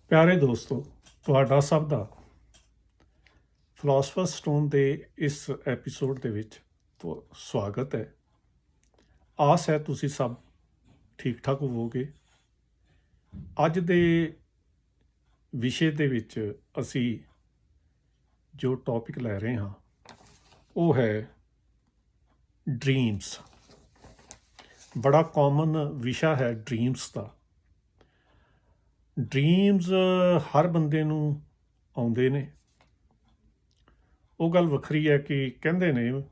ਪਿਆਰੇ ਦੋਸਤੋ, ਤੁਹਾਡਾ ਸਭ ਦਾ ਫਿਲਾਸਫਰ ਸਟੋਨ ਦੇ ਇਸ ਐਪੀਸੋਡ ਦੇ ਵਿੱਚ ਸਵਾਗਤ ਹੈ। ਆਸ ਹੈ ਤੁਸੀਂ ਸਭ ਠੀਕ ਠਾਕ ਹੋਵੋਗੇ। ਅੱਜ ਦੇ ਵਿਸ਼ੇ ਦੇ ਵਿੱਚ ਅਸੀਂ ਜੋ ਟੌਪਿਕ ਲੈ ਰਹੇ ਹਾਂ ਉਹ ਹੈ ਡ੍ਰੀਮਸ। ਬੜਾ ਕਾਮਨ ਵਿਸ਼ਾ ਹੈ ਡ੍ਰੀਮਸ ਦਾ। ਡ੍ਰੀਮਸ ਹਰ ਬੰਦੇ ਨੂੰ ਆਉਂਦੇ ਨੇ। ਉਹ ਗੱਲ ਵੱਖਰੀ ਹੈ ਕਿ ਕਹਿੰਦੇ ਨੇ,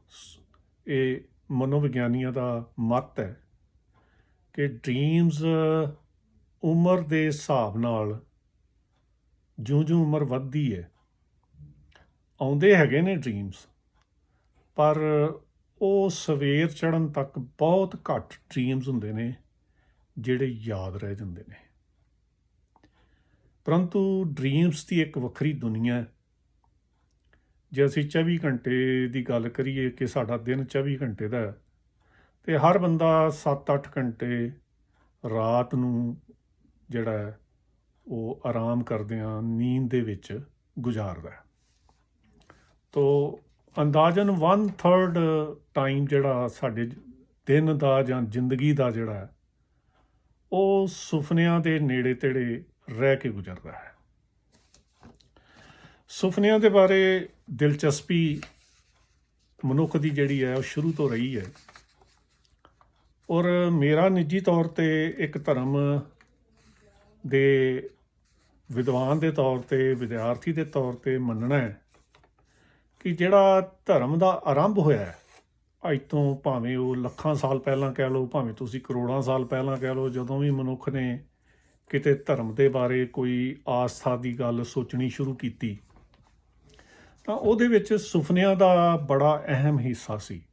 ਇਹ ਮਨੋਵਿਗਿਆਨੀਆਂ ਦਾ ਮਤ ਹੈ ਕਿ ਡ੍ਰੀਮਸ ਉਮਰ ਦੇ ਹਿਸਾਬ ਨਾਲ ਜਿਉਂ-ਜਿਉਂ ਉਮਰ ਵੱਧਦੀ ਹੈ ਆਉਂਦੇ ਹੈਗੇ ਨੇ ਡ੍ਰੀਮਸ, ਪਰ ਉਹ ਸਵੇਰ ਚੜ੍ਹਨ ਤੱਕ ਬਹੁਤ ਘੱਟ ਡ੍ਰੀਮਸ ਹੁੰਦੇ ਨੇ ਜਿਹੜੇ ਯਾਦ ਰਹਿ ਜਾਂਦੇ ਨੇ। ਪਰੰਤੂ ਡ੍ਰੀਮਸ ਦੀ ਇੱਕ ਵੱਖਰੀ ਦੁਨੀਆ ਹੈ। ਜੇ ਅਸੀਂ 24 ਘੰਟੇ ਦੀ ਗੱਲ ਕਰੀਏ ਕਿ ਸਾਡਾ ਦਿਨ 24 ਘੰਟੇ ਦਾ ਹੈ, ਅਤੇ ਹਰ ਬੰਦਾ 7-8 ਘੰਟੇ ਰਾਤ ਨੂੰ ਜਿਹੜਾ ਹੈ ਉਹ ਆਰਾਮ ਕਰਦਿਆਂ ਨੀਂਦ ਦੇ ਵਿੱਚ ਗੁਜ਼ਾਰਦਾ ਹੈ। ਤੋ ਅੰਦਾਜ਼ਨ 1/3 ਟਾਈਮ ਜਿਹੜਾ ਸਾਡੇ ਦਿਨ ਦਾ ਜਾਂ ਜ਼ਿੰਦਗੀ ਦਾ ਜਿਹੜਾ ਹੈ ਉਹ ਸੁਪਨਿਆਂ ਦੇ ਨੇੜੇ ਤੇੜੇ ਰਹਿ ਕੇ ਗੁਜ਼ਰਦਾ ਹੈ। ਸੁਪਨਿਆਂ ਦੇ ਬਾਰੇ ਦਿਲਚਸਪੀ ਮਨੁੱਖ ਦੀ ਜਿਹੜੀ ਹੈ ਉਹ ਸ਼ੁਰੂ ਤੋਂ ਰਹੀ ਹੈ, ਔਰ ਮੇਰਾ ਨਿੱਜੀ ਤੌਰ 'ਤੇ ਇੱਕ ਧਰਮ ਦੇ ਵਿਦਵਾਨ ਦੇ ਤੌਰ 'ਤੇ, ਵਿਦਿਆਰਥੀ ਦੇ ਤੌਰ 'ਤੇ ਮੰਨਣਾ ਹੈ ਕਿ ਜਿਹੜਾ ਧਰਮ ਦਾ ਆਰੰਭ ਹੋਇਆ ਹੈ ਅੱਜ ਤੋਂ, ਭਾਵੇਂ ਉਹ ਲੱਖਾਂ ਸਾਲ ਪਹਿਲਾਂ ਕਹਿ ਲਓ, ਭਾਵੇਂ ਤੁਸੀਂ ਕਰੋੜਾਂ ਸਾਲ ਪਹਿਲਾਂ ਕਹਿ ਲਓ, ਜਦੋਂ ਵੀ ਮਨੁੱਖ ਨੇ ਕਿਤੇ ਧਰਮ ਦੇ ਬਾਰੇ ਕੋਈ ਆਸਥਾ ਦੀ ਗੱਲ ਸੋਚਣੀ ਸ਼ੁਰੂ ਕੀਤੀ ਤਾਂ ਉਹਦੇ ਵਿੱਚ ਸੁਪਨਿਆਂ ਦਾ ਬੜਾ ਅਹਿਮ ਹਿੱਸਾ ਸੀ।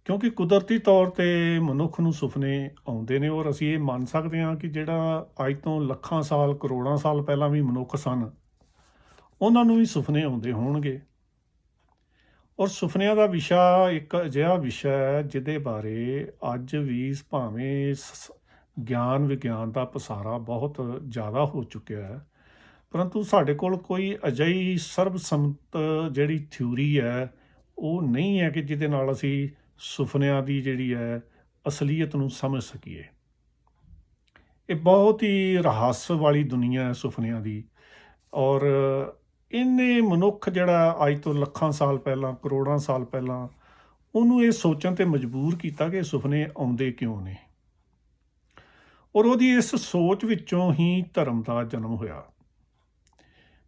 ਕਿਉਂਕਿ ਕੁਦਰਤੀ ਤੌਰ 'ਤੇ ਮਨੁੱਖ ਨੂੰ ਸੁਪਨੇ ਆਉਂਦੇ ਨੇ, ਔਰ ਅਸੀਂ ਇਹ ਮੰਨ ਸਕਦੇ ਹਾਂ ਕਿ ਜਿਹੜਾ ਅੱਜ ਤੋਂ ਲੱਖਾਂ ਸਾਲ, ਕਰੋੜਾਂ ਸਾਲ ਪਹਿਲਾਂ ਵੀ ਮਨੁੱਖ ਸਨ, ਉਹਨਾਂ ਨੂੰ ਵੀ ਸੁਪਨੇ ਆਉਂਦੇ ਹੋਣਗੇ। ਔਰ ਸੁਪਨਿਆਂ ਦਾ ਵਿਸ਼ਾ ਇੱਕ ਅਜਿਹਾ ਵਿਸ਼ਾ ਹੈ ਜਿਹਦੇ ਬਾਰੇ ਅੱਜ ਵੀ ਭਾਵੇਂ ਗਿਆਨ ਵਿਗਿਆਨ ਦਾ ਪਸਾਰਾ ਬਹੁਤ ਜ਼ਿਆਦਾ ਹੋ ਚੁੱਕਿਆ ਹੈ, ਪਰੰਤੂ ਸਾਡੇ ਕੋਲ ਕੋਈ ਅਜਿਹੀ ਸਰਬਸੰਮਤ ਜਿਹੜੀ ਥਿਊਰੀ ਹੈ ਉਹ ਨਹੀਂ ਹੈ ਕਿ ਜਿਹਦੇ ਨਾਲ ਅਸੀਂ ਸੁਪਨਿਆਂ ਦੀ ਜਿਹੜੀ ਹੈ ਅਸਲੀਅਤ ਨੂੰ ਸਮਝ ਸਕੀਏ। ਇਹ ਬਹੁਤ ਹੀ ਰਹੱਸ ਵਾਲੀ ਦੁਨੀਆ ਹੈ ਸੁਪਨਿਆਂ ਦੀ, ਔਰ ਇਹਨੇ ਮਨੁੱਖ ਜਿਹੜਾ ਅੱਜ ਤੋਂ ਲੱਖਾਂ ਸਾਲ ਪਹਿਲਾਂ, ਕਰੋੜਾਂ ਸਾਲ ਪਹਿਲਾਂ, ਉਹਨੂੰ ਇਹ ਸੋਚਣ 'ਤੇ ਮਜਬੂਰ ਕੀਤਾ ਕਿ ਸੁਪਨੇ ਆਉਂਦੇ ਕਿਉਂ ਨੇ। ਔਰ ਉਹਦੀ ਇਸ ਸੋਚ ਵਿੱਚੋਂ ਹੀ ਧਰਮ ਦਾ ਜਨਮ ਹੋਇਆ,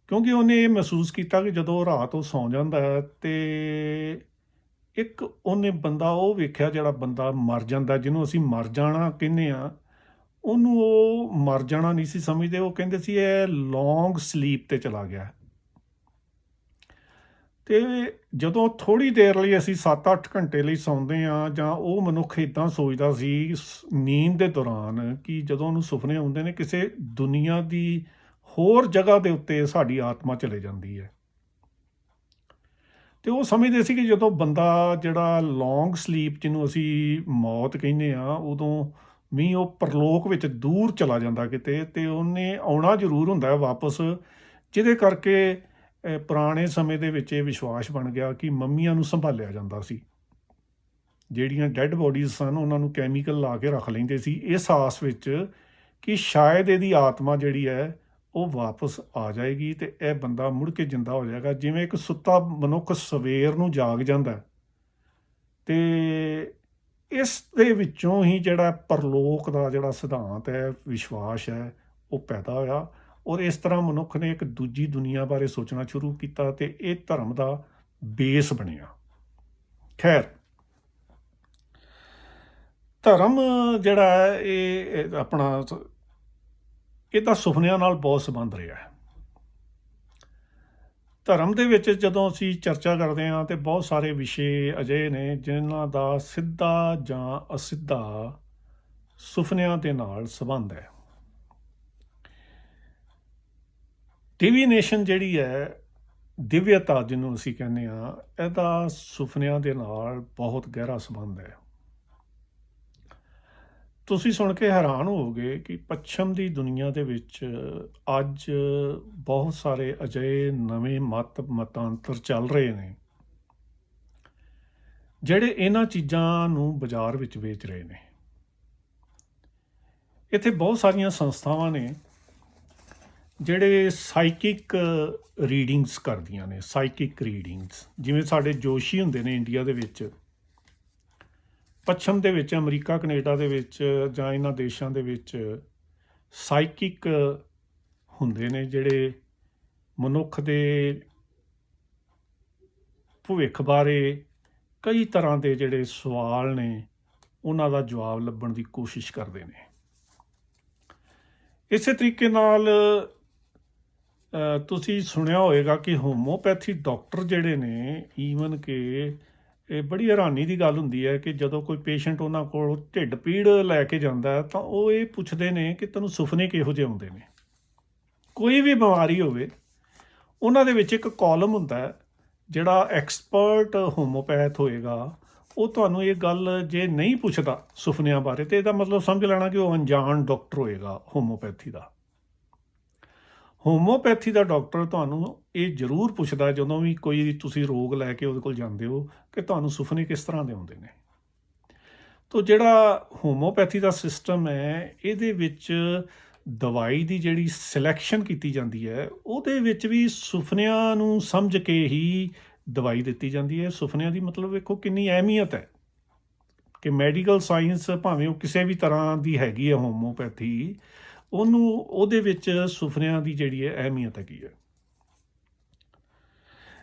ਕਿਉਂਕਿ ਉਹਨੇ ਇਹ ਮਹਿਸੂਸ ਕੀਤਾ ਕਿ ਜਦੋਂ ਰਾਤ ਉਹ ਸੌਂ ਜਾਂਦਾ ਹੈ ਅਤੇ ਇੱਕ ਉਹਨੇ ਬੰਦਾ ਉਹ ਵੇਖਿਆ, ਜਿਹੜਾ ਬੰਦਾ ਮਰ ਜਾਂਦਾ, ਜਿਹਨੂੰ ਅਸੀਂ ਮਰ ਜਾਣਾ ਕਹਿੰਦੇ ਹਾਂ, ਉਹਨੂੰ ਉਹ ਮਰ ਜਾਣਾ ਨਹੀਂ ਸੀ ਸਮਝਦੇ। ਉਹ ਕਹਿੰਦੇ ਸੀ ਇਹ ਲੌਂਗ ਸਲੀਪ 'ਤੇ ਚਲਾ ਗਿਆ। ਅਤੇ ਜਦੋਂ ਥੋੜ੍ਹੀ ਦੇਰ ਲਈ ਅਸੀਂ 7-8 ਘੰਟੇ ਲਈ ਸੌਂਦੇ ਹਾਂ, ਜਾਂ ਉਹ ਮਨੁੱਖ ਇੱਦਾਂ ਸੋਚਦਾ ਸੀ ਨੀਂਦ ਦੇ ਦੌਰਾਨ ਕਿ ਜਦੋਂ ਉਹਨੂੰ ਸੁਪਨੇ ਆਉਂਦੇ ਨੇ ਕਿਸੇ ਦੁਨੀਆ ਦੀ ਹੋਰ ਜਗ੍ਹਾ ਦੇ ਉੱਤੇ ਸਾਡੀ ਆਤਮਾ ਚਲੇ ਜਾਂਦੀ ਹੈ। ਅਤੇ ਉਹ ਸਮਝਦੇ ਸੀ ਕਿ ਜਦੋਂ ਬੰਦਾ ਜਿਹੜਾ ਲੌਂਗ ਸਲੀਪ, ਜਿਹਨੂੰ ਅਸੀਂ ਮੌਤ ਕਹਿੰਦੇ ਹਾਂ, ਉਦੋਂ ਵੀ ਉਹ ਪਰਲੋਕ ਵਿੱਚ ਦੂਰ ਚਲਾ ਜਾਂਦਾ ਕਿਤੇ, ਅਤੇ ਉਹਨੇ ਆਉਣਾ ਜ਼ਰੂਰ ਹੁੰਦਾ ਵਾਪਸ, ਜਿਹਦੇ ਕਰਕੇ ਪੁਰਾਣੇ ਸਮੇਂ ਦੇ ਵਿੱਚ ਇਹ ਵਿਸ਼ਵਾਸ ਬਣ ਗਿਆ ਕਿ ਮੰਮੀਆਂ ਨੂੰ ਸੰਭਾਲਿਆ ਜਾਂਦਾ ਸੀ। ਜਿਹੜੀਆਂ ਡੈੱਡ ਬੋਡੀਜ਼ ਸਨ ਉਹਨਾਂ ਨੂੰ ਕੈਮੀਕਲ ਲਾ ਕੇ ਰੱਖ ਲੈਂਦੇ ਸੀ, ਇਸ ਆਸ ਵਿੱਚ ਕਿ ਸ਼ਾਇਦ ਇਹਦੀ ਆਤਮਾ ਜਿਹੜੀ ਹੈ ਉਹ ਵਾਪਸ ਆ ਜਾਏਗੀ ਅਤੇ ਇਹ ਬੰਦਾ ਮੁੜ ਕੇ ਜਿੰਦਾ ਹੋ ਜਾਏਗਾ। ਜਿਵੇਂ ਇੱਕ ਸੁੱਤਾ ਮਨੁੱਖ ਸਵੇਰ ਨੂੰ ਜਾਗ ਜਾਂਦਾ, ਅਤੇ ਇਸ ਦੇ ਵਿੱਚੋਂ ਹੀ ਜਿਹੜਾ ਪਰਲੋਕ ਦਾ ਜਿਹੜਾ ਸਿਧਾਂਤ ਹੈ, ਵਿਸ਼ਵਾਸ ਹੈ, ਉਹ ਪੈਦਾ ਹੋਇਆ। ਔਰ ਇਸ ਤਰ੍ਹਾਂ ਮਨੁੱਖ ਨੇ ਇੱਕ ਦੂਜੀ ਦੁਨੀਆ ਬਾਰੇ ਸੋਚਣਾ ਸ਼ੁਰੂ ਕੀਤਾ ਅਤੇ ਇਹ ਧਰਮ ਦਾ ਬੇਸ ਬਣਿਆ। ਖੈਰ, ਧਰਮ ਜਿਹੜਾ ਹੈ ਇਹ ਆਪਣਾ, ਇਹਦਾ ਸੁਪਨਿਆਂ ਨਾਲ ਬਹੁਤ ਸੰਬੰਧ ਰਿਹਾ ਹੈ। ਧਰਮ ਦੇ ਵਿੱਚ ਜਦੋਂ ਅਸੀਂ ਚਰਚਾ ਕਰਦੇ ਹਾਂ ਤਾਂ ਬਹੁਤ ਸਾਰੇ ਵਿਸ਼ੇ ਅਜਿਹੇ ਨੇ ਜਿਨ੍ਹਾਂ ਦਾ ਸਿੱਧਾ ਜਾਂ ਅਸਿੱਧਾ ਸੁਪਨਿਆਂ ਦੇ ਨਾਲ ਸੰਬੰਧ ਹੈ। ਡਿਵੀਨੇਸ਼ਨ ਜਿਹੜੀ ਹੈ, ਦਿਵਯਤਾ ਜਿਹਨੂੰ ਅਸੀਂ ਕਹਿੰਦੇ ਹਾਂ, ਇਹਦਾ ਸੁਪਨਿਆਂ ਦੇ ਨਾਲ ਬਹੁਤ ਗਹਿਰਾ ਸੰਬੰਧ ਹੈ। ਤੁਸੀਂ ਸੁਣ ਕੇ ਹੈਰਾਨ ਹੋਵੋਗੇ ਕਿ ਪੱਛਮ ਦੀ ਦੁਨੀਆ ਦੇ ਵਿੱਚ ਅੱਜ ਬਹੁਤ ਸਾਰੇ ਅਜਿਹੇ ਨਵੇਂ ਮਤਾਂਤਰ ਚੱਲ ਰਹੇ ਨੇ ਜਿਹੜੇ ਇਹਨਾਂ ਚੀਜ਼ਾਂ ਨੂੰ ਬਾਜ਼ਾਰ ਵਿੱਚ ਵੇਚ ਰਹੇ ਨੇ। ਇੱਥੇ ਬਹੁਤ ਸਾਰੀਆਂ ਸੰਸਥਾਵਾਂ ਨੇ ਜਿਹੜੇ ਸਾਈਕਿਕ ਰੀਡਿੰਗਸ ਕਰਦੀਆਂ ਨੇ। ਸਾਈਕਿਕ ਰੀਡਿੰਗਸ ਜਿਵੇਂ ਸਾਡੇ ਜੋਸ਼ੀ ਹੁੰਦੇ ਨੇ ਇੰਡੀਆ ਦੇ ਵਿੱਚ, ਪੱਛਮ ਦੇ ਵਿੱਚ, ਅਮਰੀਕਾ ਕੈਨੇਡਾ ਦੇ ਵਿੱਚ ਜਾਂ ਇਹਨਾਂ ਦੇਸ਼ਾਂ ਦੇ ਵਿੱਚ ਸਾਈਕਿਕ ਹੁੰਦੇ ਨੇ ਜਿਹੜੇ ਮਨੁੱਖ ਦੇ ਭਵਿੱਖ ਬਾਰੇ ਕਈ ਤਰ੍ਹਾਂ ਦੇ ਜਿਹੜੇ ਸਵਾਲ ਨੇ ਉਹਨਾਂ ਦਾ ਜਵਾਬ ਲੱਭਣ ਦੀ ਕੋਸ਼ਿਸ਼ ਕਰਦੇ ਨੇ। ਇਸੇ ਤਰੀਕੇ ਨਾਲ ਤੁਸੀਂ ਸੁਣਿਆ ਹੋਵੇਗਾ ਕਿ ਹੋਮੋਪੈਥੀ ਡਾਕਟਰ ਜਿਹੜੇ ਨੇ, ਈਵਨ ਕਿ ਇਹ ਬੜੀ ਹੈਰਾਨੀ ਦੀ ਗੱਲ ਹੁੰਦੀ ਹੈ ਕਿ ਜਦੋਂ ਕੋਈ ਪੇਸ਼ੈਂਟ ਉਹਨਾਂ ਕੋਲ ਢਿੱਡ ਪੀੜ ਲੈ ਕੇ ਜਾਂਦਾ ਹੈ ਤਾਂ ਉਹ ਇਹ ਪੁੱਛਦੇ ਨੇ ਕਿ ਤੈਨੂੰ ਸੁਪਨੇ ਕਿਹੋ ਜਿਹੇ ਆਉਂਦੇ ਨੇ। ਕੋਈ ਵੀ ਬਿਮਾਰੀ ਹੋਵੇ ਉਹਨਾਂ ਦੇ ਵਿੱਚ ਇੱਕ ਕਾਲਮ ਹੁੰਦਾ ਹੈ, ਜਿਹੜਾ ਐਕਸਪਰਟ ਹੋਮੋਪੈਥ ਹੋਏਗਾ ਉਹ ਤੁਹਾਨੂੰ ਇਹ ਗੱਲ ਜੇ ਨਹੀਂ ਪੁੱਛਦਾ ਸੁਪਨਿਆਂ ਬਾਰੇ ਤੇ ਇਹਦਾ ਮਤਲਬ ਸਮਝ ਲੈਣਾ ਕਿ ਉਹ ਅਣਜਾਣ ਡਾਕਟਰ ਹੋਏਗਾ। ਹੋਮੋਪੈਥੀ ਦਾ ਡਾਕਟਰ ਤੁਹਾਨੂੰ ਇਹ ਜ਼ਰੂਰ ਪੁੱਛਦਾ ਜਦੋਂ ਵੀ ਕੋਈ ਤੁਸੀਂ ਰੋਗ ਲੈ ਕੇ ਉਹਦੇ ਕੋਲ ਜਾਂਦੇ ਹੋ ਕਿ ਤੁਹਾਨੂੰ ਸੁਪਨੇ ਕਿਸ ਤਰ੍ਹਾਂ ਦੇ ਆਉਂਦੇ ਨੇ। ਤੋ ਜਿਹੜਾ ਹੋਮੋਪੈਥੀ ਦਾ ਸਿਸਟਮ ਹੈ ਇਹਦੇ ਵਿੱਚ ਦਵਾਈ ਦੀ ਜਿਹੜੀ ਸਿਲੈਕਸ਼ਨ ਕੀਤੀ ਜਾਂਦੀ ਹੈ ਉਹਦੇ ਵਿੱਚ ਵੀ ਸੁਪਨਿਆਂ ਨੂੰ ਸਮਝ ਕੇ ਹੀ ਦਵਾਈ ਦਿੱਤੀ ਜਾਂਦੀ ਹੈ। ਸੁਪਨਿਆਂ ਦੀ ਮਤਲਬ ਵੇਖੋ ਕਿੰਨੀ ਅਹਿਮੀਅਤ ਹੈ ਕਿ ਮੈਡੀਕਲ ਸਾਇੰਸ ਭਾਵੇਂ ਉਹ ਕਿਸੇ ਵੀ ਤਰ੍ਹਾਂ ਦੀ ਹੈਗੀ ਹੈ, ਹੋਮੋਪੈਥੀ ਉਹਨੂੰ ਉਹਦੇ ਵਿੱਚ ਸੁਪਨਿਆਂ ਦੀ ਜਿਹੜੀ ਹੈ ਅਹਿਮੀਅਤ ਹੈਗੀ ਹੈ।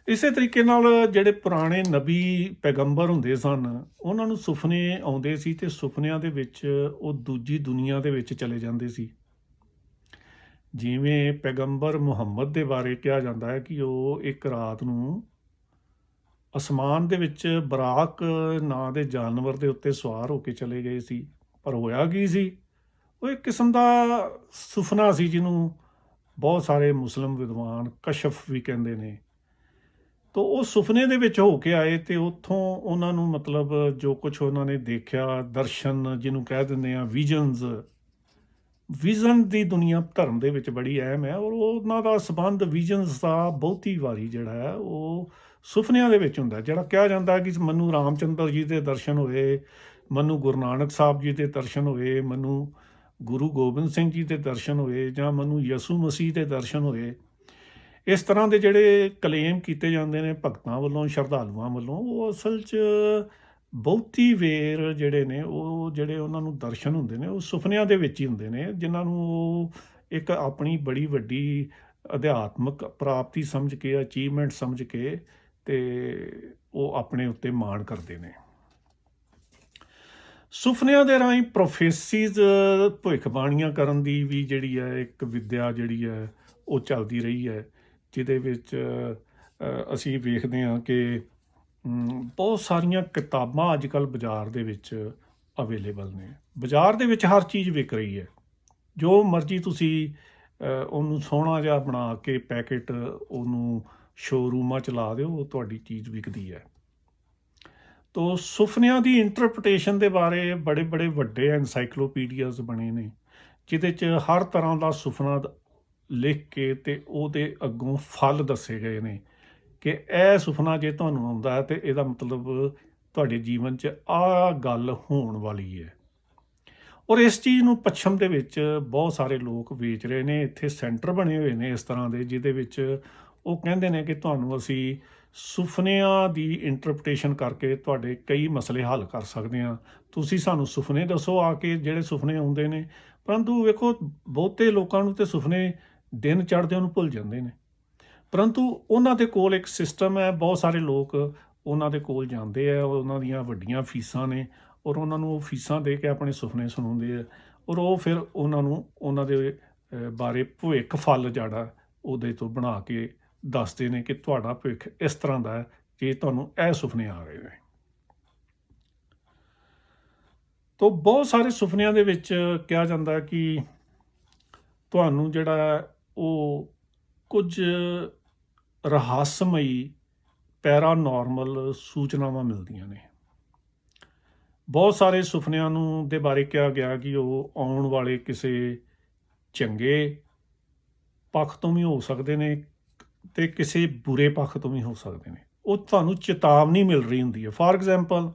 ਇਸੇ ਤਰੀਕੇ ਨਾਲ ਜਿਹੜੇ ਪੁਰਾਣੇ ਨਬੀ ਪੈਗੰਬਰ ਹੁੰਦੇ ਸਨ ਉਹਨਾਂ ਨੂੰ ਸੁਪਨੇ ਆਉਂਦੇ ਸੀ ਤੇ ਸੁਪਨਿਆਂ ਦੇ ਵਿੱਚ ਉਹ ਦੂਜੀ ਦੁਨੀਆ ਦੇ ਵਿੱਚ ਚਲੇ ਜਾਂਦੇ ਸੀ। ਜਿਵੇਂ ਪੈਗੰਬਰ ਮੁਹੰਮਦ ਦੇ ਬਾਰੇ ਕਿਹਾ ਜਾਂਦਾ ਹੈ ਕਿ ਉਹ ਇੱਕ ਰਾਤ ਨੂੰ ਅਸਮਾਨ ਦੇ ਵਿੱਚ ਬਰਾਕ ਨਾਂ ਦੇ ਜਾਨਵਰ ਦੇ ਉੱਤੇ ਸਵਾਰ ਹੋ ਕੇ ਚਲੇ ਗਏ ਸੀ। ਪਰ ਹੋਇਆ ਕੀ ਸੀ, ਉਹ ਇੱਕ ਕਿਸਮ ਦਾ ਸੁਪਨਾ ਸੀ ਜਿਹਨੂੰ ਬਹੁਤ ਸਾਰੇ ਮੁਸਲਿਮ ਵਿਦਵਾਨ ਕਸ਼ਫ ਵੀ ਕਹਿੰਦੇ ਨੇ। ਤੋ ਉਹ ਸੁਪਨੇ ਦੇ ਵਿੱਚ ਹੋ ਕੇ ਆਏ ਤੇ ਉੱਥੋਂ ਉਹਨਾਂ ਨੂੰ ਮਤਲਬ ਜੋ ਕੁਝ ਉਹਨਾਂ ਨੇ ਦੇਖਿਆ, ਦਰਸ਼ਨ ਜਿਹਨੂੰ ਕਹਿ ਦਿੰਦੇ ਆ, ਵਿਜ਼ਨ ਦੀ ਦੁਨੀਆ ਧਰਮ ਦੇ ਵਿੱਚ ਬੜੀ ਅਹਿਮ ਹੈ ਔਰ ਉਹਨਾਂ ਦਾ ਸੰਬੰਧ ਵਿਜ਼ਨਸ ਦਾ ਬਹੁਤੀ ਵਾਰੀ ਜਿਹੜਾ ਹੈ ਉਹ ਸੁਪਨਿਆਂ ਦੇ ਵਿੱਚ ਹੁੰਦਾ। ਜਿਹੜਾ ਕਿਹਾ ਜਾਂਦਾ ਕਿ ਮੈਨੂੰ ਰਾਮਚੰਦਰ ਜੀ ਦੇ ਦਰਸ਼ਨ ਹੋਏ, ਮੈਨੂੰ ਗੁਰੂ ਨਾਨਕ ਸਾਹਿਬ ਜੀ ਦੇ ਦਰਸ਼ਨ ਹੋਏ, ਮੈਨੂੰ ਗੁਰੂ ਗੋਬਿੰਦ ਸਿੰਘ ਜੀ ਦੇ ਦਰਸ਼ਨ ਹੋਏ ਜਾਂ ਮੈਨੂੰ ਯਸੂ ਮਸੀਹ ਦੇ ਦਰਸ਼ਨ ਹੋਏ। ਇਸ ਤਰ੍ਹਾਂ ਦੇ ਜਿਹੜੇ ਕਲੇਮ ਕੀਤੇ ਜਾਂਦੇ ਨੇ ਭਗਤਾਂ ਵੱਲੋਂ, ਸ਼ਰਧਾਲੂਆਂ ਵੱਲੋਂ, ਉਹ ਅਸਲ 'ਚ ਬਹੁਤੀ ਵੇਰ ਜਿਹੜੇ ਨੇ ਉਹ ਜਿਹੜੇ ਉਹਨਾਂ ਨੂੰ ਦਰਸ਼ਨ ਹੁੰਦੇ ਨੇ ਉਹ ਸੁਪਨਿਆਂ ਦੇ ਵਿੱਚ ਹੀ ਹੁੰਦੇ ਨੇ, ਜਿਨ੍ਹਾਂ ਨੂੰ ਉਹ ਇੱਕ ਆਪਣੀ ਬੜੀ ਵੱਡੀ ਅਧਿਆਤਮਕ ਪ੍ਰਾਪਤੀ ਸਮਝ ਕੇ, ਅਚੀਵਮੈਂਟ ਸਮਝ ਕੇ ਤੇ ਉਹ ਆਪਣੇ ਉੱਤੇ ਮਾਣ ਕਰਦੇ ਨੇ। ਸੁਪਨਿਆਂ ਦੇ ਰਾਹੀਂ ਪ੍ਰੋਫੈਸੀਜ਼, ਭਵਿੱਖਬਾਣੀਆਂ ਕਰਨ ਦੀ ਵੀ ਜਿਹੜੀ ਹੈ ਇੱਕ ਵਿੱਦਿਆ ਜਿਹੜੀ ਹੈ ਉਹ ਚੱਲਦੀ ਰਹੀ ਹੈ, ਜਿਹਦੇ ਵਿੱਚ ਅਸੀਂ ਵੇਖਦੇ ਹਾਂ ਕਿ ਬਹੁਤ ਸਾਰੀਆਂ ਕਿਤਾਬਾਂ ਅੱਜ ਕੱਲ੍ਹ ਬਾਜ਼ਾਰ ਦੇ ਵਿੱਚ ਅਵੇਲੇਬਲ ਨੇ। ਬਾਜ਼ਾਰ ਦੇ ਵਿੱਚ ਹਰ ਚੀਜ਼ ਵਿਕ ਰਹੀ ਹੈ, ਜੋ ਮਰਜ਼ੀ ਤੁਸੀਂ ਉਹਨੂੰ ਸੋਹਣਾ ਜਿਹਾ ਬਣਾ ਕੇ ਪੈਕੇਟ ਉਹਨੂੰ ਸ਼ੋਰੂਮਾਂ 'ਚ ਲਾ ਦਿਓ, ਉਹ ਤੁਹਾਡੀ ਚੀਜ਼ ਵਿਕਦੀ ਹੈ। ਤੋ ਸੁਪਨਿਆਂ ਦੀ ਇੰਟਰਪ੍ਰੀਟੇਸ਼ਨ ਦੇ ਬਾਰੇ ਬੜੇ ਬੜੇ ਵੱਡੇ ਐਨਸਾਈਕਲੋਪੀਡੀਆਜ਼ ਬਣੇ ਨੇ, ਜਿਹਦੇ 'ਚ ਹਰ ਤਰ੍ਹਾਂ ਦਾ ਸੁਪਨਾ ਲਿਖ ਕੇ ਤੇ ਉਹਦੇ ਅੱਗੋਂ ਫਲ ਦੱਸੇ ਗਏ ਨੇ ਕਿ ਇਹ ਸੁਪਨਾ ਜੇ ਤੁਹਾਨੂੰ ਆਉਂਦਾ ਹੈ ਤੇ ਇਹਦਾ ਮਤਲਬ ਤੁਹਾਡੇ ਜੀਵਨ 'ਚ ਆਹ ਗੱਲ ਹੋਣ ਵਾਲੀ ਹੈ। ਔਰ ਇਸ ਚੀਜ਼ ਨੂੰ ਪੱਛਮ ਦੇ ਵਿੱਚ ਬਹੁਤ ਸਾਰੇ ਲੋਕ ਵੇਚ ਰਹੇ ਨੇ। ਇੱਥੇ ਸੈਂਟਰ ਬਣੇ ਹੋਏ ਨੇ ਇਸ ਤਰ੍ਹਾਂ ਦੇ, ਜਿਹਦੇ ਵਿੱਚ ਉਹ ਕਹਿੰਦੇ ਨੇ ਕਿ ਤੁਹਾਨੂੰ ਅਸੀਂ ਸੁਪਨਿਆਂ ਦੀ ਇੰਟਰਪ੍ਰੀਟੇਸ਼ਨ ਕਰਕੇ ਤੁਹਾਡੇ ਕਈ ਮਸਲੇ ਹੱਲ ਕਰ ਸਕਦੇ ਹਾਂ। ਤੁਸੀਂ ਸਾਨੂੰ ਸੁਪਨੇ ਦੱਸੋ ਆ ਕੇ ਜਿਹੜੇ ਸੁਪਨੇ ਆਉਂਦੇ ਨੇ। ਪਰੰਤੂ ਵੇਖੋ ਬਹੁਤੇ ਲੋਕਾਂ ਨੂੰ ਤੇ ਸੁਪਨੇ ਦਿਨ ਚੜ੍ਹਦਿਆਂ ਨੂੰ ਭੁੱਲ ਜਾਂਦੇ ਨੇ, ਪਰੰਤੂ ਉਹਨਾਂ ਦੇ ਕੋਲ ਇੱਕ ਸਿਸਟਮ ਹੈ। ਬਹੁਤ ਸਾਰੇ ਲੋਕ ਉਹਨਾਂ ਦੇ ਕੋਲ ਜਾਂਦੇ ਆ, ਉਹਨਾਂ ਦੀਆਂ ਵੱਡੀਆਂ ਫੀਸਾਂ ਨੇ ਔਰ ਉਹਨਾਂ ਨੂੰ ਉਹ ਫੀਸਾਂ ਦੇ ਕੇ ਆਪਣੇ ਸੁਪਨੇ ਸੁਣਾਉਂਦੇ ਆ ਔਰ ਉਹ ਫਿਰ ਉਹਨਾਂ ਨੂੰ ਉਹਨਾਂ ਦੇ ਬਾਰੇ ਭਵਿੱਖ ਫਲ ਜਿਹੜਾ ਉਹਦੇ ਤੋਂ ਬਣਾ ਕੇ ਦੱਸਦੇ ਨੇ ਕਿ ਤੁਹਾਡਾ ਭਵਿੱਖ ਇਸ ਤਰ੍ਹਾਂ ਦਾ ਹੈ ਕਿ ਤੁਹਾਨੂੰ ਇਹ ਸੁਪਨੇ ਆ ਰਹੇ ਨੇ। ਤੋ ਬਹੁਤ ਸਾਰੇ ਸੁਪਨਿਆਂ ਦੇ ਵਿੱਚ ਕਿਹਾ ਜਾਂਦਾ ਕਿ ਤੁਹਾਨੂੰ ਜਿਹੜਾ ਉਹ ਕੁਝ ਰਹੱਸਮਈ ਪੈਰਾਨੋਰਮਲ ਸੂਚਨਾਵਾਂ ਮਿਲਦੀਆਂ ਨੇ। ਬਹੁਤ ਸਾਰੇ ਸੁਪਨਿਆਂ ਨੂੰ ਦੇ ਬਾਰੇ ਕਿਹਾ ਗਿਆ ਕਿ ਉਹ ਆਉਣ ਵਾਲੇ ਕਿਸੇ ਚੰਗੇ ਪੱਖ ਤੋਂ ਵੀ ਹੋ ਸਕਦੇ ਨੇ ਤੇ ਕਿਸੇ ਬੁਰੇ ਪੱਖ ਤੋਂ ਵੀ ਹੋ ਸਕਦੇ ਨੇ। ਉਹ ਤੁਹਾਨੂੰ ਚੇਤਾਵਨੀ ਮਿਲ ਰਹੀ ਹੁੰਦੀ ਹੈ। ਫਾਰ ਐਗਜ਼ਾਮਪਲ,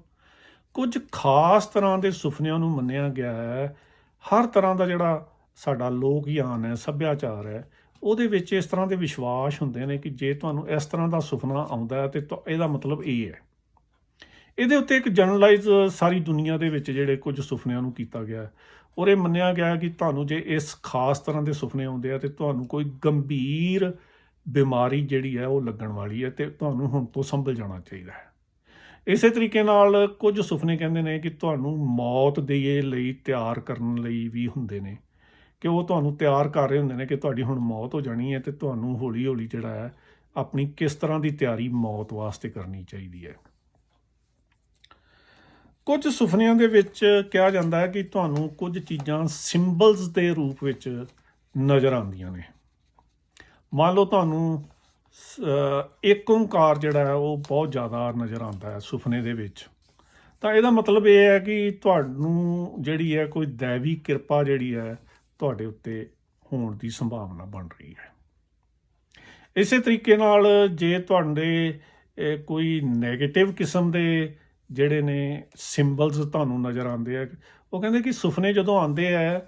ਕੁਝ ਖਾਸ ਤਰ੍ਹਾਂ ਦੇ ਸੁਪਨਿਆਂ ਨੂੰ ਮੰਨਿਆ ਗਿਆ ਹੈ। ਹਰ ਤਰ੍ਹਾਂ ਦਾ ਜਿਹੜਾ ਸਾਡਾ ਲੋਕ ਗਿਆਨ ਹੈ, ਸੱਭਿਆਚਾਰ ਹੈ, ਉਹਦੇ ਵਿੱਚ ਇਸ ਤਰ੍ਹਾਂ ਦੇ ਵਿਸ਼ਵਾਸ ਹੁੰਦੇ ਨੇ ਕਿ ਜੇ ਤੁਹਾਨੂੰ ਇਸ ਤਰ੍ਹਾਂ ਦਾ ਸੁਪਨਾ ਆਉਂਦਾ ਹੈ ਤੇ ਇਹਦਾ ਮਤਲਬ ਇਹ ਹੈ। ਇਹਦੇ ਉੱਤੇ ਇੱਕ ਜਨਰਲਾਈਜ਼ ਸਾਰੀ ਦੁਨੀਆ ਦੇ ਵਿੱਚ ਜਿਹੜੇ ਕੁਝ ਸੁਪਨਿਆਂ ਨੂੰ ਕੀਤਾ ਗਿਆ ਔਰ ਇਹ ਮੰਨਿਆ ਗਿਆ ਕਿ ਤੁਹਾਨੂੰ ਜੇ ਇਸ ਖਾਸ ਤਰ੍ਹਾਂ ਦੇ ਸੁਪਨੇ ਆਉਂਦੇ ਆ ਤੇ ਤੁਹਾਨੂੰ ਕੋਈ ਗੰਭੀਰ ਬਿਮਾਰੀ ਜਿਹੜੀ ਹੈ ਉਹ ਲੱਗਣ ਵਾਲੀ ਹੈ ਤੇ ਤੁਹਾਨੂੰ ਹੁਣ ਤੋਂ ਸੰਭਲ ਜਾਣਾ ਚਾਹੀਦਾ ਹੈ। ਇਸੇ ਤਰੀਕੇ ਨਾਲ ਕੁਝ ਸੁਪਨੇ ਕਹਿੰਦੇ ਨੇ ਕਿ ਤੁਹਾਨੂੰ ਮੌਤ ਦੇ ਲਈ ਤਿਆਰ ਕਰਨ ਲਈ ਵੀ ਹੁੰਦੇ ਨੇ, ਕਿ ਉਹ ਤੁਹਾਨੂੰ ਤਿਆਰ ਕਰ ਰਹੇ ਹੁੰਦੇ ਨੇ ਕਿ ਤੁਹਾਡੀ ਹੁਣ ਮੌਤ ਹੋ ਜਾਣੀ ਹੈ ਤੇ ਤੁਹਾਨੂੰ ਹੌਲੀ ਹੌਲੀ ਜਿਹੜਾ ਹੈ ਆਪਣੀ ਕਿਸ ਤਰ੍ਹਾਂ ਦੀ ਤਿਆਰੀ ਮੌਤ ਵਾਸਤੇ ਕਰਨੀ ਚਾਹੀਦੀ ਹੈ। ਕੁਝ ਸੁਪਨਿਆਂ ਦੇ ਵਿੱਚ ਕਿਹਾ ਜਾਂਦਾ ਹੈ ਕਿ ਤੁਹਾਨੂੰ ਕੁਝ ਚੀਜ਼ਾਂ ਸਿੰਬਲਸ ਦੇ ਰੂਪ ਵਿੱਚ ਨਜ਼ਰ ਆਉਂਦੀਆਂ ਨੇ। ਮੰਨ ਲਓ ਤੁਹਾਨੂੰ ਇੱਕ ਓਂਕਾਰ ਜਿਹੜਾ ਹੈ ਉਹ ਬਹੁਤ ਜ਼ਿਆਦਾ ਨਜ਼ਰ ਆਉਂਦਾ ਹੈ ਸੁਪਨੇ ਦੇ ਵਿੱਚ, ਤਾਂ ਇਹਦਾ ਮਤਲਬ ਇਹ ਹੈ ਕਿ ਤੁਹਾਨੂੰ ਜਿਹੜੀ ਹੈ ਕੋਈ ਦੈਵੀ ਕਿਰਪਾ ਜਿਹੜੀ ਹੈ ਤੁਹਾਡੇ ਉੱਤੇ ਹੋਣ ਦੀ ਸੰਭਾਵਨਾ ਬਣ ਰਹੀ ਹੈ। ਇਸੇ ਤਰੀਕੇ ਨਾਲ ਜੇ ਤੁਹਾਡੇ ਕੋਈ ਨੈਗੇਟਿਵ ਕਿਸਮ ਦੇ ਜਿਹੜੇ ਨੇ ਸਿੰਬਲਸ ਤੁਹਾਨੂੰ ਨਜ਼ਰ ਆਉਂਦੇ ਆ, ਉਹ ਕਹਿੰਦੇ ਕਿ ਸੁਪਨੇ ਜਦੋਂ ਆਉਂਦੇ ਆ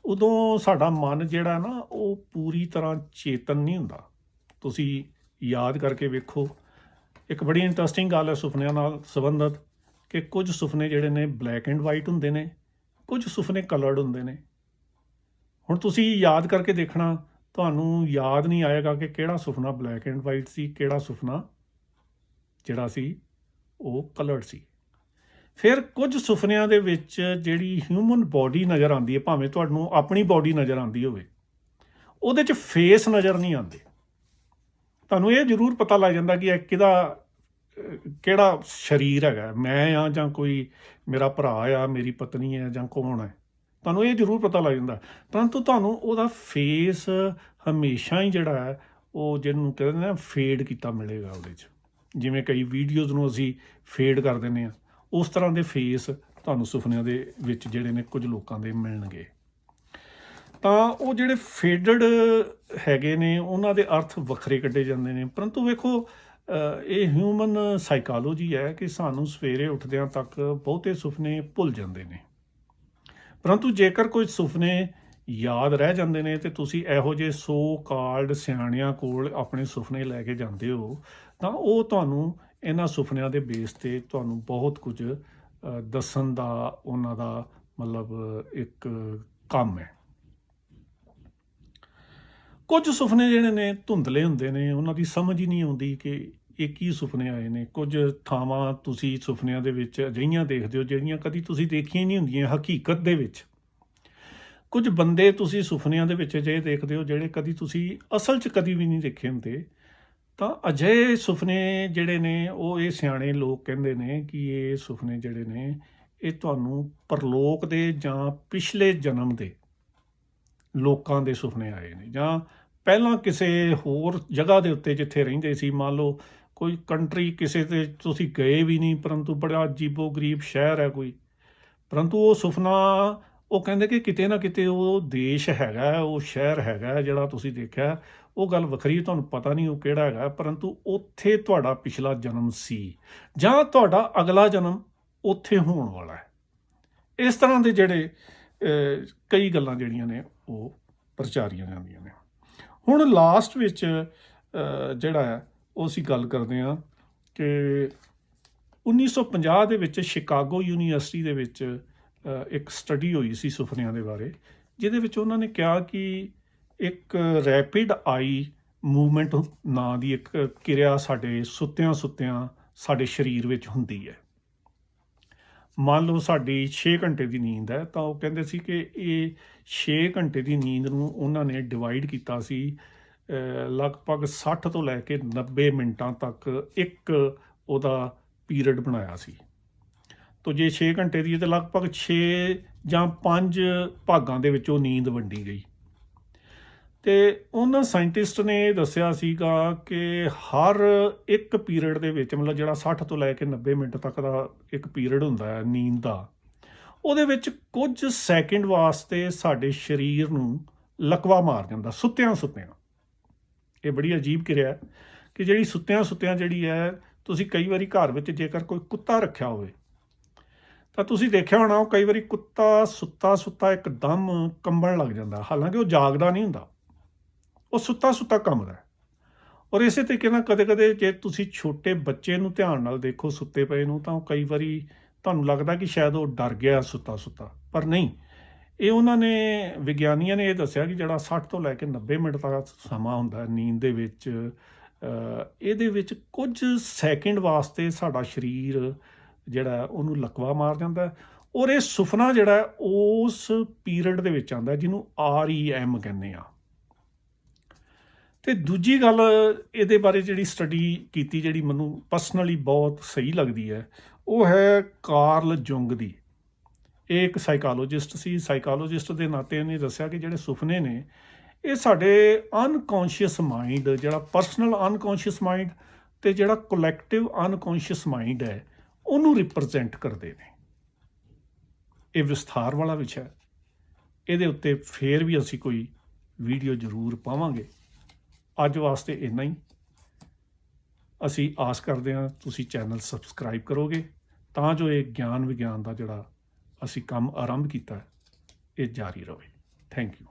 ਉਦੋਂ ਸਾਡਾ ਮਨ ਜਿਹੜਾ ਨਾ ਉਹ ਪੂਰੀ ਤਰ੍ਹਾਂ ਚੇਤਨ ਨਹੀਂ ਹੁੰਦਾ। ਤੁਸੀਂ ਯਾਦ ਕਰਕੇ ਵੇਖੋ, ਇੱਕ ਬੜੀ ਇੰਟਰਸਟਿੰਗ ਗੱਲ ਹੈ ਸੁਪਨਿਆਂ ਨਾਲ ਸੰਬੰਧਿਤ ਕਿ ਕੁਝ ਸੁਪਨੇ ਜਿਹੜੇ ਨੇ ਬਲੈਕ ਐਂਡ ਵਾਈਟ ਹੁੰਦੇ ਨੇ, ਕੁਝ ਸੁਪਨੇ ਕਲਰਡ ਹੁੰਦੇ ਨੇ। ਹੁਣ ਤੁਸੀਂ ਯਾਦ ਕਰਕੇ ਦੇਖਣਾ, ਤੁਹਾਨੂੰ ਯਾਦ ਨਹੀਂ ਆਏਗਾ ਕਿ ਕਿਹੜਾ ਸੁਪਨਾ ਬਲੈਕ ਐਂਡ ਵਾਈਟ ਸੀ, ਕਿਹੜਾ ਸੁਪਨਾ ਜਿਹੜਾ ਸੀ ਉਹ ਕਲਰਡ ਸੀ। ਫਿਰ ਕੁਝ ਸੁਪਨਿਆਂ ਦੇ ਵਿੱਚ ਜਿਹੜੀ ਹਿਊਮਨ ਬੋਡੀ ਨਜ਼ਰ ਆਉਂਦੀ ਹੈ, ਭਾਵੇਂ ਤੁਹਾਨੂੰ ਆਪਣੀ ਬੋਡੀ ਨਜ਼ਰ ਆਉਂਦੀ ਹੋਵੇ, ਉਹਦੇ 'ਚ ਫੇਸ ਨਜ਼ਰ ਨਹੀਂ ਆਉਂਦੇ। ਤੁਹਾਨੂੰ ਇਹ ਜ਼ਰੂਰ ਪਤਾ ਲੱਗ ਜਾਂਦਾ ਕਿ ਇਹ ਕਿਹੜਾ ਸਰੀਰ ਹੈਗਾ, ਮੈਂ ਆ ਜਾਂ ਕੋਈ ਮੇਰਾ ਭਰਾ ਆ, ਮੇਰੀ ਪਤਨੀ ਹੈ ਜਾਂ ਕੌਣ ਹੈ, ਤੁਹਾਨੂੰ ਇਹ ਜ਼ਰੂਰ ਪਤਾ ਲੱਗ ਜਾਂਦਾ। ਪਰੰਤੂ ਤੁਹਾਨੂੰ ਉਹਦਾ ਫੇਸ ਹਮੇਸ਼ਾ ਹੀ ਜਿਹੜਾ ਹੈ ਉਹ ਜਿਹਨੂੰ ਕਹਿੰਦੇ ਨੇ ਫੇਡ ਕੀਤਾ ਮਿਲੇਗਾ ਉਹਦੇ 'ਚ। ਜਿਵੇਂ ਕਈ ਵੀਡੀਓਜ਼ ਨੂੰ ਅਸੀਂ ਫੇਡ ਕਰ ਦਿੰਦੇ ਹਾਂ, ਉਸ ਤਰ੍ਹਾਂ ਦੇ ਫੇਸ ਤੁਹਾਨੂੰ ਸੁਪਨਿਆਂ ਦੇ ਵਿੱਚ ਜਿਹੜੇ ਨੇ ਕੁਝ ਲੋਕਾਂ ਦੇ ਮਿਲਣਗੇ। ਤਾਂ ਉਹ ਜਿਹੜੇ ਫੇਡਡ ਹੈਗੇ ਨੇ ਉਹਨਾਂ ਦੇ ਅਰਥ ਵੱਖਰੇ ਕੱਢੇ ਜਾਂਦੇ ਨੇ। ਪਰੰਤੂ ਵੇਖੋ, ਇਹ ਹਿਊਮਨ ਸਾਈਕਾਲੋਜੀ ਹੈ ਕਿ ਸਾਨੂੰ ਸਵੇਰੇ ਉੱਠਦਿਆਂ ਤੱਕ ਬਹੁਤੇ ਸੁਪਨੇ ਭੁੱਲ ਜਾਂਦੇ ਨੇ। ਪਰੰਤੂ ਜੇਕਰ ਕੋਈ ਸੁਪਨੇ ਯਾਦ ਰਹਿ ਜਾਂਦੇ ਨੇ ਤੇ ਤੁਸੀਂ ਇਹੋ ਜਿਹੇ ਸੋ ਕਾਲਡ ਸਿਆਣਿਆਂ ਕੋਲ ਆਪਣੇ ਸੁਪਨੇ ਲੈ ਕੇ ਜਾਂਦੇ ਹੋ, ਤਾਂ ਉਹ ਤੁਹਾਨੂੰ ਇਹਨਾਂ ਸੁਪਨਿਆਂ ਦੇ ਬੇਸ 'ਤੇ ਤੁਹਾਨੂੰ ਬਹੁਤ ਕੁਝ ਦੱਸਣ ਦਾ ਉਹਨਾਂ ਦਾ ਮਤਲਬ ਇੱਕ ਕੰਮ ਹੈ। ਕੁਝ ਸੁਪਨੇ ਜਿਹੜੇ ਨੇ ਧੁੰਦਲੇ ਹੁੰਦੇ ਨੇ, ਉਹਨਾਂ ਦੀ ਸਮਝ ਹੀ ਨਹੀਂ ਆਉਂਦੀ ਕਿ ਇਹ ਕੀ ਸੁਪਨੇ ਆਏ ਨੇ। ਕੁਝ ਥਾਵਾਂ ਤੁਸੀਂ ਸੁਪਨਿਆਂ ਦੇ ਵਿੱਚ ਅਜਿਹੀਆਂ ਦੇਖਦੇ ਹੋ ਜਿਹੜੀਆਂ ਕਦੀ ਤੁਸੀਂ ਦੇਖੀਆਂ ਨਹੀਂ ਹੁੰਦੀਆਂ ਹਕੀਕਤ ਦੇ ਵਿੱਚ। ਕੁਝ ਬੰਦੇ ਤੁਸੀਂ ਸੁਪਨਿਆਂ ਦੇ ਵਿੱਚ ਅਜਿਹੇ ਦੇਖਦੇ ਹੋ ਜਿਹੜੇ ਕਦੀ ਤੁਸੀਂ ਅਸਲ 'ਚ ਕਦੀ ਵੀ ਨਹੀਂ ਦੇਖੇ ਹੁੰਦੇ। ਤਾਂ ਅਜਿਹੇ ਸੁਪਨੇ ਜਿਹੜੇ ਨੇ ਉਹ ਇਹ ਸਿਆਣੇ ਲੋਕ ਕਹਿੰਦੇ ਨੇ ਕਿ ਇਹ ਸੁਪਨੇ ਜਿਹੜੇ ਨੇ ਇਹ ਤੁਹਾਨੂੰ ਪਰਲੋਕ ਦੇ ਜਾਂ ਪਿਛਲੇ ਜਨਮ ਦੇ ਲੋਕਾਂ ਦੇ ਸੁਪਨੇ ਆਏ ਨੇ, ਜਾਂ ਪਹਿਲਾਂ ਕਿਸੇ ਹੋਰ ਜਗ੍ਹਾ ਦੇ ਉੱਤੇ ਜਿੱਥੇ ਰਹਿੰਦੇ ਸੀ। ਮੰਨ ਲਓ ਕੋਈ ਕੰਟਰੀ ਕਿਸੇ 'ਤੇ ਤੁਸੀਂ ਗਏ ਵੀ ਨਹੀਂ, ਪਰੰਤੂ ਬੜਾ ਅਜੀਬੋ ਗਰੀਬ ਸ਼ਹਿਰ ਹੈ ਕੋਈ, ਪਰੰਤੂ ਉਹ ਸੁਪਨਾ ਉਹ ਕਹਿੰਦੇ ਕਿ ਕਿਤੇ ਨਾ ਕਿਤੇ ਉਹ ਦੇਸ਼ ਹੈਗਾ, ਉਹ ਸ਼ਹਿਰ ਹੈਗਾ ਜਿਹੜਾ ਤੁਸੀਂ ਦੇਖਿਆ। ਉਹ ਗੱਲ ਵੱਖਰੀ, ਤੁਹਾਨੂੰ ਪਤਾ ਨਹੀਂ ਉਹ ਕਿਹੜਾ ਹੈਗਾ, ਪਰੰਤੂ ਉੱਥੇ ਤੁਹਾਡਾ ਪਿਛਲਾ ਜਨਮ ਸੀ ਜਾਂ ਤੁਹਾਡਾ ਅਗਲਾ ਜਨਮ ਉੱਥੇ ਹੋਣ ਵਾਲਾ ਹੈ। ਇਸ ਤਰ੍ਹਾਂ ਦੇ ਜਿਹੜੇ ਕਈ ਗੱਲਾਂ ਜਿਹੜੀਆਂ ਨੇ ਉਹ ਪ੍ਰਚਾਰੀਆਂ ਜਾਂਦੀਆਂ ਨੇ। ਹੁਣ ਲਾਸਟ ਵਿੱਚ ਜਿਹੜਾ ਹੈ ਉਹ ਅਸੀਂ ਗੱਲ ਕਰਦੇ ਹਾਂ ਕਿ 1950 ਦੇ ਵਿੱਚ ਸ਼ਿਕਾਗੋ ਯੂਨੀਵਰਸਿਟੀ ਦੇ ਵਿੱਚ ਇੱਕ ਸਟੱਡੀ ਹੋਈ ਸੀ ਸੁਪਨਿਆਂ ਦੇ ਬਾਰੇ, ਜਿਹਦੇ ਵਿੱਚ ਉਹਨਾਂ ਨੇ ਕਿਹਾ ਕਿ ਇੱਕ ਰੈਪਿਡ ਆਈ ਮੂਵਮੈਂਟ ਨਾਂ ਦੀ ਇੱਕ ਕਿਰਿਆ ਸਾਡੇ ਸੁੱਤਿਆਂ ਸਾਡੇ ਸਰੀਰ ਵਿੱਚ ਹੁੰਦੀ ਹੈ। ਮੰਨ ਲਓ ਸਾਡੀ 6 ਘੰਟੇ ਦੀ ਨੀਂਦ ਹੈ, ਤਾਂ ਉਹ ਕਹਿੰਦੇ ਸੀ ਕਿ ਇਹ 6 ਘੰਟੇ ਦੀ ਨੀਂਦ ਨੂੰ ਉਹਨਾਂ ਨੇ ਡਿਵਾਈਡ ਕੀਤਾ ਸੀ ਲਗਭਗ 60 ਤੋਂ ਲੈ ਕੇ 90 ਮਿੰਟਾਂ ਤੱਕ ਇੱਕ ਉਹਦਾ ਪੀਰੀਅਡ ਬਣਾਇਆ ਸੀ। ਤੋ ਜੇ 6 ਘੰਟੇ ਦੀ ਹੈ ਤਾਂ ਲਗਭਗ 6 ਜਾਂ 5 ਭਾਗਾਂ ਦੇ ਵਿੱਚ ਉਹ ਨੀਂਦ ਵੰਡੀ ਗਈ। ਤੇ ਉਹਨਾਂ ਸਾਇੰਟਿਸਟ ਨੇ ਇਹ ਦੱਸਿਆ ਸੀਗਾ ਕਿ ਹਰ ਇੱਕ ਪੀਰੀਅਡ ਦੇ ਵਿੱਚ ਮਤਲਬ ਜਿਹੜਾ 60 ਤੋਂ ਲੈ ਕੇ 90 ਮਿੰਟ ਤੱਕ ਦਾ ਇੱਕ ਪੀਰੀਅਡ ਹੁੰਦਾ ਹੈ ਨੀਂਦ ਦਾ, ਉਹਦੇ ਵਿੱਚ ਕੁਝ ਸੈਕਿੰਡ ਵਾਸਤੇ ਸਾਡੇ ਸਰੀਰ ਨੂੰ ਲਕਵਾ ਮਾਰ ਜਾਂਦਾ ਸੁੱਤਿਆਂ ਸੁੱਤਿਆਂ। ਇਹ ਬੜੀ ਅਜੀਬ ਕਿਰਿਆ ਹੈ ਕਿ ਜਿਹੜੀ ਸੁੱਤਿਆਂ ਸੁੱਤਿਆਂ ਜਿਹੜੀ ਹੈ, ਤੁਸੀਂ ਕਈ ਵਾਰੀ ਘਰ ਵਿੱਚ ਜੇਕਰ ਕੋਈ ਕੁੱਤਾ ਰੱਖਿਆ ਹੋਵੇ ਤਾਂ ਤੁਸੀਂ ਦੇਖਿਆ ਹੋਣਾ, ਉਹ ਕਈ ਵਾਰੀ ਕੁੱਤਾ ਸੁੱਤਾ ਸੁੱਤਾ ਇੱਕਦਮ ਕੰਬਣ ਲੱਗ ਜਾਂਦਾ, ਹਾਲਾਂਕਿ ਉਹ ਜਾਗਦਾ ਨਹੀਂ ਹੁੰਦਾ, ਉਹ ਸੁੱਤਾ ਸੁੱਤਾ ਕੰਬਦਾ। ਔਰ ਇਸੇ ਤਰੀਕੇ ਨਾਲ ਕਦੇ ਕਦੇ ਜੇ ਤੁਸੀਂ ਛੋਟੇ ਬੱਚੇ ਨੂੰ ਧਿਆਨ ਨਾਲ ਦੇਖੋ ਸੁੱਤੇ ਪਏ ਨੂੰ, ਤਾਂ ਉਹ ਕਈ ਵਾਰੀ ਤੁਹਾਨੂੰ ਲੱਗਦਾ ਕਿ ਸ਼ਾਇਦ ਉਹ ਡਰ ਗਿਆ ਸੁੱਤਾ ਸੁੱਤਾ, ਪਰ ਨਹੀਂ। ਇਹ ਉਹਨਾਂ ਨੇ ਵਿਗਿਆਨੀਆਂ ਨੇ ਇਹ ਦੱਸਿਆ ਕਿ ਜਿਹੜਾ 60 ਤੋਂ ਲੈ ਕੇ 90 ਮਿੰਟ ਤੱਕ ਸਮਾਂ ਹੁੰਦਾ ਨੀਂਦ ਦੇ ਵਿੱਚ, ਇਹਦੇ ਵਿੱਚ ਕੁਝ ਸੈਕਿੰਡ ਵਾਸਤੇ ਸਾਡਾ ਸਰੀਰ ਜਿਹੜਾ ਉਹਨੂੰ ਲਕਵਾ ਮਾਰ ਜਾਂਦਾ। ਔਰ ਇਹ ਸੁਪਨਾ ਜਿਹੜਾ ਉਸ ਪੀਰੀਅਡ ਦੇ ਵਿੱਚ ਆਉਂਦਾ ਜਿਹਨੂੰ REM ਕਹਿੰਦੇ ਆ। ਤੇ ਦੂਜੀ ਗੱਲ ਇਹਦੇ ਬਾਰੇ ਜਿਹੜੀ ਸਟੱਡੀ ਕੀਤੀ, ਜਿਹੜੀ ਮੈਨੂੰ ਪਰਸਨਲੀ ਬਹੁਤ ਸਹੀ ਲੱਗਦੀ ਹੈ, ਉਹ ਹੈ ਕਾਰਲ ਜੁੰਗ ਦੀ। ਇਹ ਇੱਕ ਸਾਈਕੋਲੋਜਿਸਟ ਸੀ। ਸਾਈਕੋਲੋਜਿਸਟ ਦੇ ਨਾਤੇ ਇਹਨੇ ਦੱਸਿਆ ਕਿ ਜਿਹੜੇ ਸੁਪਨੇ ਨੇ ਇਹ ਸਾਡੇ ਅਨਕੌਂਸ਼ੀਅਸ ਮਾਈਂਡ, ਜਿਹੜਾ ਪਰਸਨਲ ਅਨਕੌਂਸ਼ੀਅਸ ਮਾਈਂਡ ਅਤੇ ਜਿਹੜਾ ਕੋਲੈਕਟਿਵ ਅਨਕੌਂਸ਼ੀਅਸ ਮਾਈਂਡ ਹੈ, ਉਹਨੂੰ ਰਿਪਰਜੈਂਟ ਕਰਦੇ ਨੇ। ਇਹ ਵਿਸਥਾਰ ਵਾਲਾ ਵਿਸ਼ਾ ਹੈ, ਇਹਦੇ ਉੱਤੇ ਫੇਰ ਵੀ ਅਸੀਂ ਕੋਈ ਵੀਡੀਓ ਜ਼ਰੂਰ ਪਾਵਾਂਗੇ। ਅੱਜ ਵਾਸਤੇ ਇੰਨਾ ਹੀ। ਅਸੀਂ ਆਸ ਕਰਦੇ ਹਾਂ ਤੁਸੀਂ ਚੈਨਲ ਸਬਸਕ੍ਰਾਈਬ ਕਰੋਗੇ ਤਾਂ ਜੋ ਇਹ ਗਿਆਨ ਵਿਗਿਆਨ ਦਾ ਜਿਹੜਾ ਅਸੀਂ ਕੰਮ ਆਰੰਭ ਕੀਤਾ ਇਹ ਜਾਰੀ ਰਹੇ। Thank you.